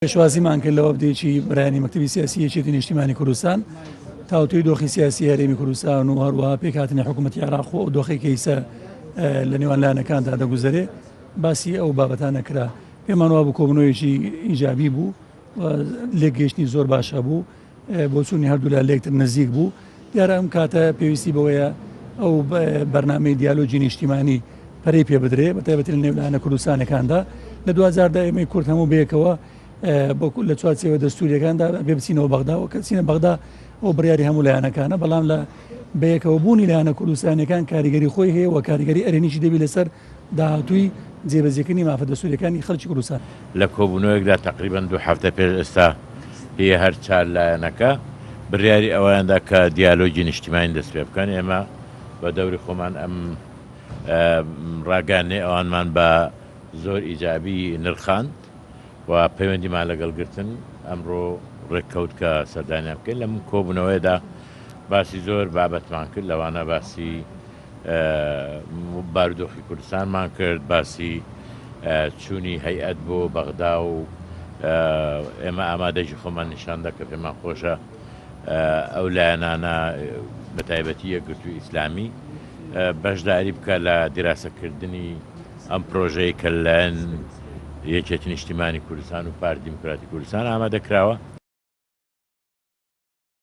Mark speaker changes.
Speaker 1: پێشوازیمان کرد لەوە بدەیەکی بەرانی مەکتەبی سیاسی یەکێتی نیشتیمانی کوردستان تاوتوی دۆخی سیاسی هەرێمی کوردستان و هەروەها پێکهاتنی حکوومەتی عێراق و دۆخی کەیسە لە نێوان لایەنەکاندا دەگوزارێ باسی ئەو بابەتانە کرا. پێمان وا بوو کۆبنەوەیەکی ئیجابی بوو لێکگەیشتنی زۆر باشە بوو بۆ چوونی هەردوو لا لێکتر نزیک بوو. دیارە ئەم کاتە پێویستی بەوەیە ئەو بەرنامەی دیالۆجی نیشتیمانی پەرەی پێ بدرێ بەتایبەتی لە نێو لایەنە کوردستانەکاندا لە 2010 ئێمەی کورد هەموو بەیەکەوە لە چوارچێوە دەستوریەکاندا پێ بچینەوە بەغدا و کە چینە بەغدا ئەو بڕیاری هەموو لایەنەکانە بەڵام لە بەیەکەوە بوونی لایەنە کوردستانیەکان کاریگەری خۆی هەیە و کاریگەری ئەرێنیشی دەبی لەسەر داهاتووی جێبەجێکردنی مافە دەستوریەکانی خەڵکی کوردستان.
Speaker 2: لە کۆبوونەوەیەکدا تقریبا 2 هەفتە پێش ئێستا هەیە هەر چار لایەنەکە بڕیاری ئەوەیاندا کە دیالۆجی نیشتیمانی دەست پێ بکەن. ئێمە بە دەوری خۆمان ئەم ڕاگەیاندنەی ئەوانمان بە زۆر ئیجابی نرخاند و پەیوەندیمان لەگەڵگرتن ئەمڕۆ ڕێککەوت کە سەردانیان بکەین. لەم کۆبوونەوەیەدا باسی زۆر بابەتمان کرد لەوانە باسی بارودۆخی کوردستانمان کرد، باسی چوونی هەیئەت بۆ بەغدا و ئێمە ئامادەژی خۆمان نیشاندا کە پێمان خۆشە ئەو لایەنانە بەتایبەتی یەکگرتووی ئیسلامی بەشداری بکە لە دیراسەکردنی ئەم پرۆژەی کە لەن یەکێتی نیشتیمانی کوردستان و پارتی دیموکراتی کوردستان ئامادەکراوە.